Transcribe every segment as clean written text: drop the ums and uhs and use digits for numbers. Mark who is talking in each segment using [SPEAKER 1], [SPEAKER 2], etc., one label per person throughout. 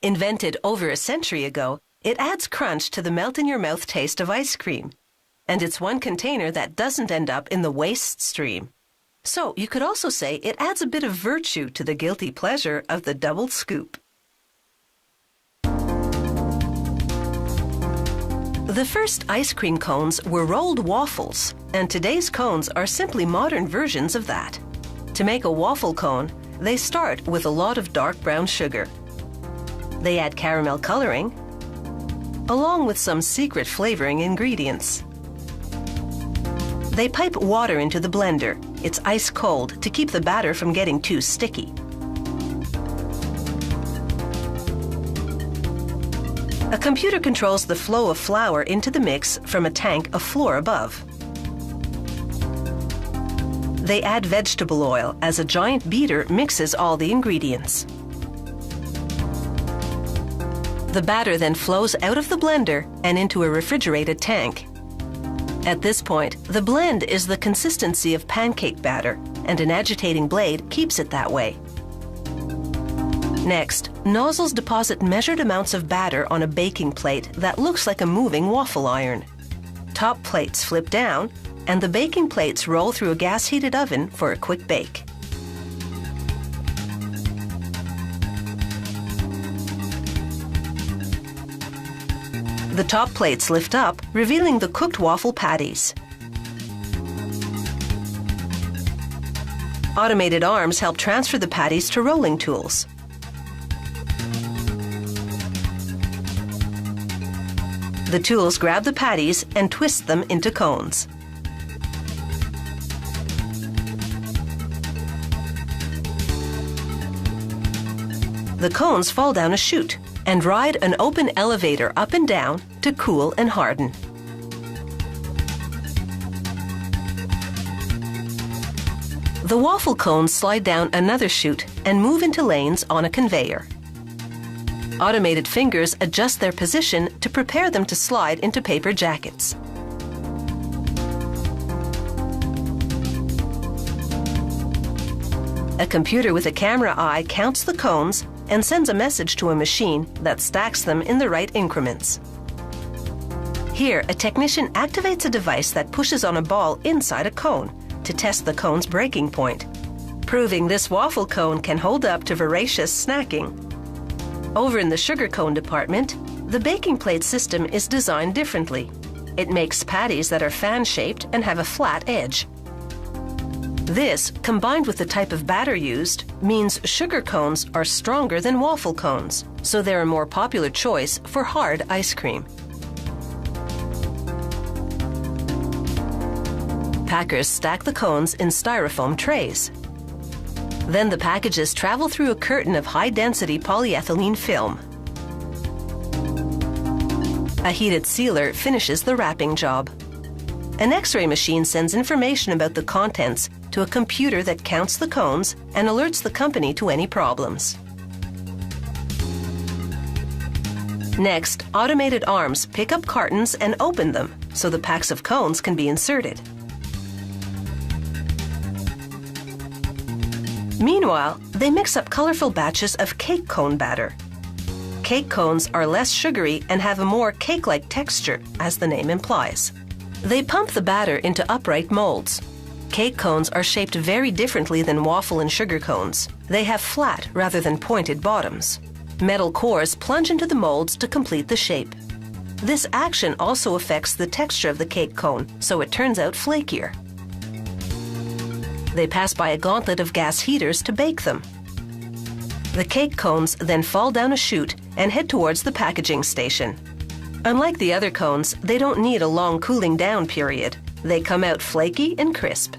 [SPEAKER 1] Invented over a century ago, it adds crunch to the melt-in-your-mouth taste of ice cream. And it's one container that doesn't end up in the waste stream. So you could also say it adds a bit of virtue to the guilty pleasure of the double scoop. The first ice cream cones were rolled waffles, and today's cones are simply modern versions of that. To make a waffle cone, they start with a lot of dark brown sugar. They add caramel coloring, along with some secret flavoring ingredients. They pipe water into the blender. It's ice cold to keep the batter from getting too sticky. A computer controls the flow of flour into the mix from a tank a floor above. They add vegetable oil as a giant beater mixes all the ingredients. The batter then flows out of the blender and into a refrigerated tank. At this point, the blend is the consistency of pancake batter, and an agitating blade keeps it that way. Next, nozzles deposit measured amounts of batter on a baking plate that looks like a moving waffle iron. Top plates flip down, and the baking plates roll through a gas-heated oven for a quick bake. The top plates lift up, revealing the cooked waffle patties. Automated arms help transfer the patties to rolling tools. The tools grab the patties and twist them into cones. The cones fall down a chute and ride an open elevator up and down to cool and harden. The waffle cones slide down another chute and move into lanes on a conveyor. Automated fingers adjust their position to prepare them to slide into paper jackets. A computer with a camera eye counts the cones and sends a message to a machine that stacks them in the right increments. Here, a technician activates a device that pushes on a ball inside a cone to test the cone's breaking point, proving this waffle cone can hold up to voracious snacking. Over in the sugar cone department, the baking plate system is designed differently. It makes patties that are fan-shaped and have a flat edge. This, combined with the type of batter used, means sugar cones are stronger than waffle cones, so they're a more popular choice for hard ice cream. Packers stack the cones in styrofoam trays. Then the packages travel through a curtain of high-density polyethylene film. A heated sealer finishes the wrapping job. An X-ray machine sends information about the contents to a computer that counts the cones and alerts the company to any problems. Next, automated arms pick up cartons and open them so the packs of cones can be inserted. Meanwhile, they mix up colorful batches of cake cone batter. Cake cones are less sugary and have a more cake-like texture, as the name implies. They pump the batter into upright molds. Cake cones are shaped very differently than waffle and sugar cones. They have flat rather than pointed bottoms. Metal cores plunge into the molds to complete the shape. This action also affects the texture of the cake cone, so it turns out flakier. They pass by a gauntlet of gas heaters to bake them. The cake cones then fall down a chute and head towards the packaging station. Unlike the other cones, they don't need a long cooling down period. They come out flaky and crisp.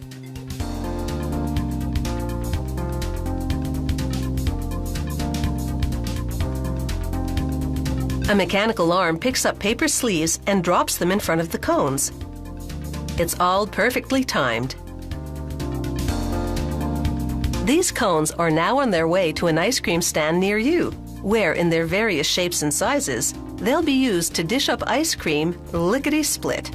[SPEAKER 1] A mechanical arm picks up paper sleeves and drops them in front of the cones. It's all perfectly timed. These cones are now on their way to an ice cream stand near you, where, in their various shapes and sizes, they'll be used to dish up ice cream lickety-split.